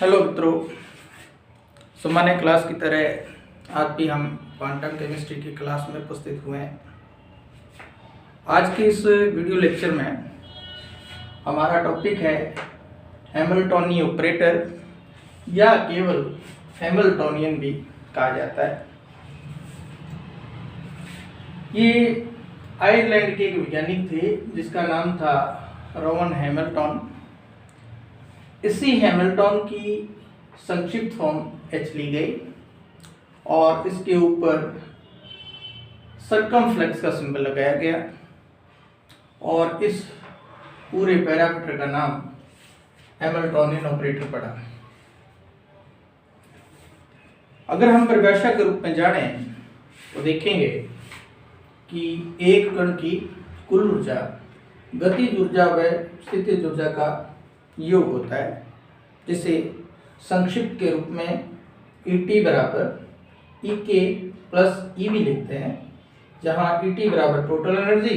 Hello मित्रों, सामान्य class की तरह आज भी हम क्वांटम केमिस्ट्री की क्लास में उपस्थित हुए हैं। आज के इस वीडियो लेक्चर में हमारा टॉपिक है हैमिल्टोनियन ऑपरेटर या केवल हैमिल्टोनियन भी कहा जाता है। ये आयरलैंड के एक वैज्ञानिक थे जिसका नाम था रोवन हैमिल्टन। इसी हैमिल्टन की संक्षिप्त फॉर्म एच ली गई और इसके ऊपर सर्कमफ्लेक्स का सिंबल लगाया गया और इस पूरे पैरामीटर का नाम हैमिल्टोनियन ऑपरेटर पड़ा। अगर हम परिभाषा के रूप में जानें तो देखेंगे कि एक कण की कुल ऊर्जा गतिज ऊर्जा व स्थितिज ऊर्जा का योग होता है, जिसे संक्षिप्त के रूप में ET बराबर EK प्लस EV लिखते हैं, जहां ET बराबर टोटल एनर्जी,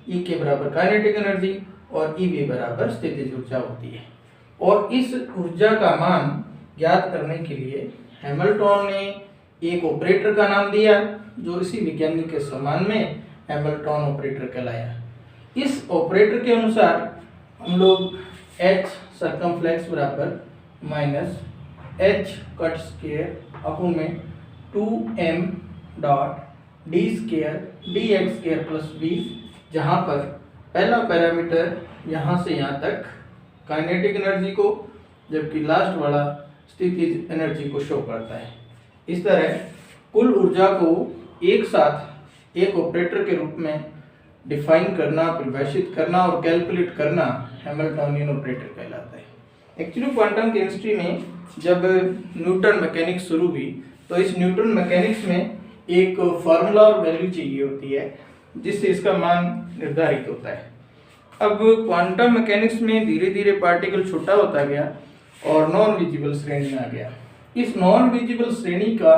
EK बराबर काइनेटिक एनर्जी और EV बराबर स्थितिज ऊर्जा होती है। और इस ऊर्जा का मान ज्ञात करने के लिए हैमिल्टन ने एक ऑपरेटर का नाम दिया जो इसी वैज्ञानिक के सम्मान में हैमिल्टन ऑपरेटर कहलाया। इस ऑपरेटर के अनुसार हम लोग H सर्कमफ्लेक्स बराबर minus H cut square upon में 2m dot D square dx square plus v, जहाँ पर पहला पैरामीटर यहाँ से यहाँ तक काइनेटिक एनर्जी को जबकि लास्ट वाला स्थितिज एनर्जी को शो करता है। इस तरह कुल ऊर्जा को एक साथ एक ऑपरेटर के रूप में डिफाइन करना, परिभाषित करना और कैलकुलेट करना हैमिल्टोनियन ऑपरेटर कहलाता है। एक्चुअली क्वांटम केमिस्ट्री में जब न्यूटन मैकेनिक्स शुरू हुई तो इस न्यूटन मैकेनिक्स में एक फार्मूला और वैल्यू चाहिए होती है जिससे इसका मान निर्धारित होता है। अब क्वांटम मैकेनिक्स में धीरे धीरे पार्टिकल छोटा होता गया और नॉन विजिबल श्रेणी में आ गया। इस नॉन विजिबल श्रेणी का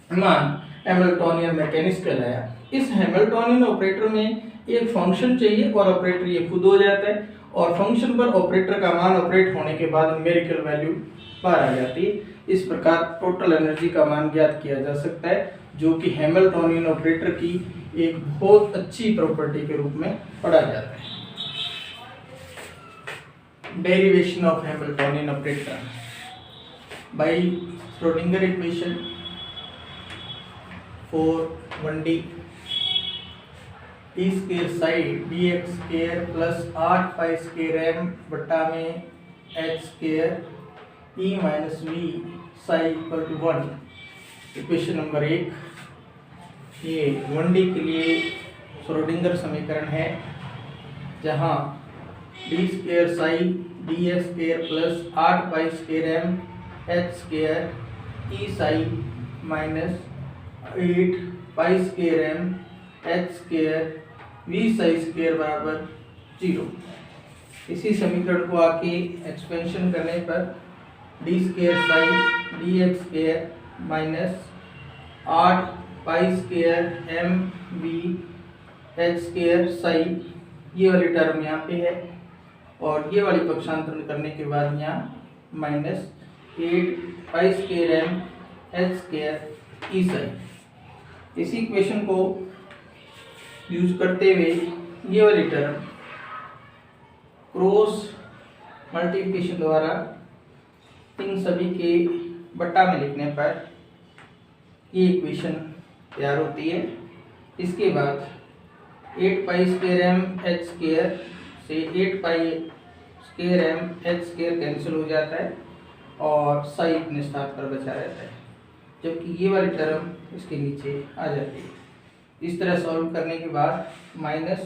मान हैमिल्टोनियन मैकेनिक्स कहलाया। इस हैमिल्टोनियन ऑपरेटर में एक फंक्शन चाहिए और ऑपरेटर ये खुद हो जाता है और फंक्शन पर ऑपरेटर का मान ऑपरेट होने के बाद न्यूमेरिकल वैल्यू बाहर आ जाती है। इस प्रकार टोटल एनर्जी का मान ज्ञात किया जा सकता है, जो कि हैमिल्टोनियन ऑपरेटर की एक बहुत अच्छी प्रॉपर्टी के रूप में पढ़ा जाता है। Derivation of Hamiltonian operator by Schrodinger equation for 1D T square side dx square plus 8 pi square m बटा में h square e minus v psi equal to 1। Equation number 1 ये 1D के लिए श्रोडिंगर समीकरण है, जहाँ D square psi dx square plus 8 pi square m h square e psi minus 8 pi square m h square v psi square बराबर 0। इसी समीकरण को आके एक्सपेंशन करने पर D square psi dx square minus 8 pi square m v h square Sai, ये वाली term यहाँ पे है और ये वाली पक्षांतरण करने के बाद यहाँ minus 8 pi square m h square e Sai. इसी इक्वेशन को यूज करते हुए ये वाली टर्म क्रॉस मल्टीप्लिकेशन द्वारा इन सभी के बट्टा में लिखने पर ये इक्वेशन तैयार होती है। इसके बाद 8 pi square m h square से 8 pi square m h square cancel हो जाता है और साई अपने स्थान पर बचा रहता है, जबकि ये वाली टर्म इसके नीचे आ जाती है। इस तरह सॉल्व करने के बाद माइनस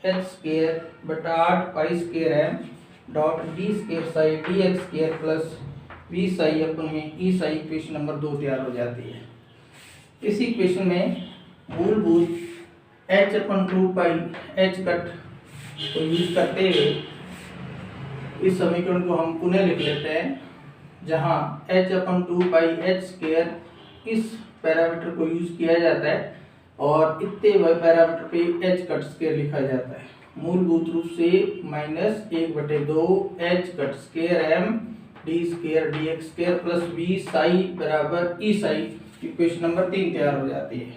h स्क्वायर बटा 8 pi square m dot D square psi dx square plus v psi अपन में e साई इक्वेशन नंबर 2 तैयार हो जाती है। इसी इक्वेशन में मूलभूत h अपन 2 पाई h कट को यूज करते हुए इस समीकरण को हम पुनः लिख लेते हैं, जहाँ h अपन 2 पाई h स्क्वायर इस पैरामीटर को यूज किया जाता है और इतने पैरामीटर पे h कट स्क्वायर लिखा जाता है। मूलभूत रूप से -1/2 h cut square m D square D X square plus V psi बराबर ई साई। इक्वेशन नंबर 3 तैयार हो जाती है।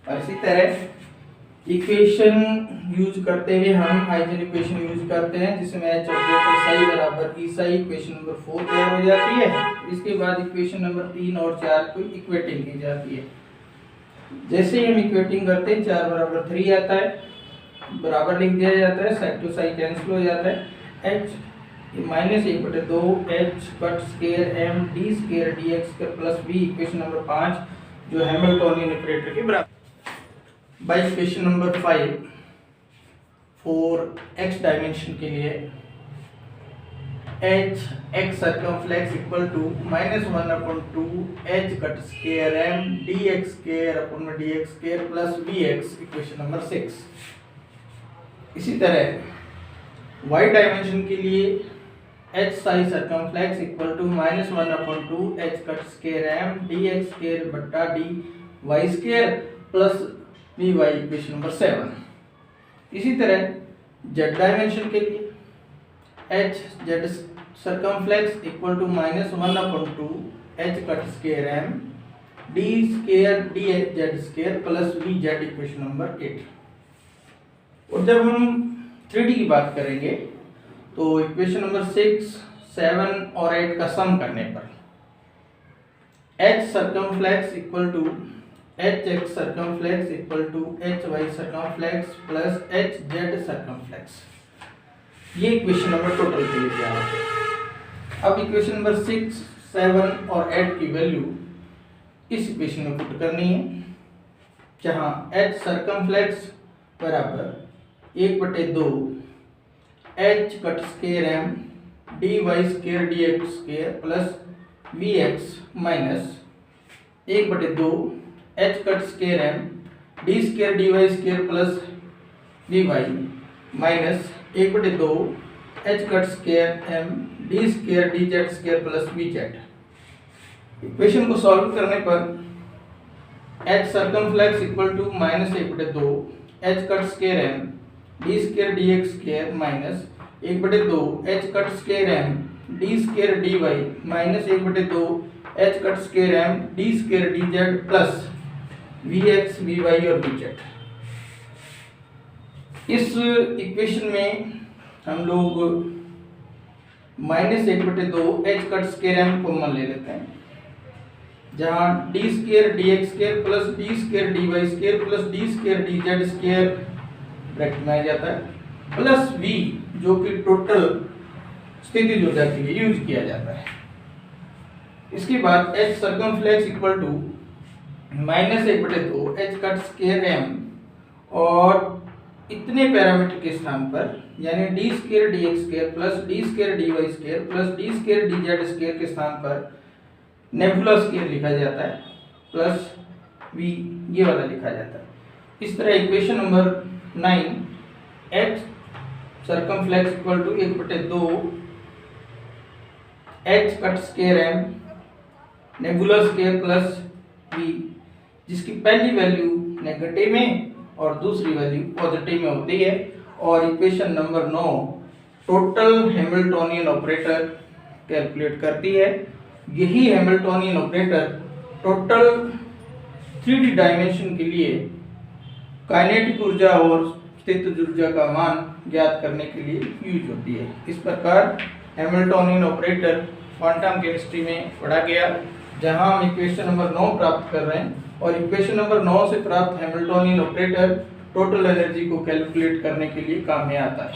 और इसी तरह इक्वेशन यूज करते हुए हम हाइजन इक्वेशन यूज करते हैं, जिसमें एच ऑपरेटर साई बराबर ई साई। इक्वेशन नंबर 4 तैयार हो जाती है। इसके बाद इक्वेशन नंबर 3 और 4 को इक्वेटिंग की जाती है। जैसे ही हम इक्वेटिंग करते हैं 4 बराबर 3 आता है, बराबर लिख दिया जाता है, साइड टू साइड कैंसिल हो जाता है। H minus 1/2 H cut square M D square D X square plus B. Equation number 5 जो हैमिल्टनियन ऑपरेटर के बराबर। By equation number 5 for x dimension के लिए h x circumflex equal to -1/2 h cut square m dx square upon में dx square plus bx। Equation number 6। इसी तरह y dimension के लिए h psi circumflex equal to -1/2 h cut square m dx square बट्टा dy square plus vy। Equation number 7। इसी तरह z dimension के लिए h z circumflex equal to -1/2 h cut square m d square d z square plus vz। Equation number 8। और जब हम 3D की बात करेंगे तो इक्वेशन नंबर 6, 7 और 8 का सम करने पर h circumflex equal to H X circumflex equal to H Y circumflex plus H Z circumflex. ये इक्वेशन नंबर टोटल के लिए तैयार है। अब इक्वेशन नंबर 6, 7 और 8 की वैल्यू इस इक्वेशन में पुट करनी है, जहां एच सर्कमफ्लेक्स बराबर 1/2 H cut square M D Y square D X square plus V X minus 1/2 h cut square m d square dy square plus vy minus 1/2 h cut square m d square dz square plus vz। Equation को solve करने पर h circumflex equal to -1/2 h cut square m d square dx square minus 1/2 h cut square m d square dy minus 1/2 h cut square m d square dz plus vx vy और vz। इस equation में हम लोग -1/2 h cut square m common ले लेते हैं, जहां d square dx square plus d square dy square plus d square dz square bracket में आ जाता है, प्लस v जो कि टोटल स्थितिज ऊर्जा के लिए यूज किया जाता है। इसके बाद h circumflex equal to -1/2 h cut square m और इतने पैरामीटर के स्थान पर यानी d square dx square plus d square dy square plus d square dz square के स्थान पर नेबुला स्क्वायर लिखा जाता है प्लस v ये वाला लिखा जाता है। इस तरह equation number 9 h circumflex equal to 1/2 h cut square m nabla square plus v, जिसकी पहली वैल्यू नेगेटिव में और दूसरी वैल्यू पॉजिटिव में होती है। और equation number 9 total Hamiltonian operator calculate करती है। यही Hamiltonian operator total 3D dimension के लिए काइनेटिक ऊर्जा और स्थितिज ऊर्जा का मान ज्ञात करने के लिए यूज होती है। इस प्रकार हैमिल्टनियन ऑपरेटर क्वांटम केमिस्ट्री में पढ़ा गया, जहां हम इक्वेशन नंबर 9 प्राप्त कर रहे हैं और इक्वेशन नंबर 9 से प्राप्त हैमिल्टनियन ऑपरेटर टोटल एनर्जी को कैलकुलेट करने के लिए काम में आता है।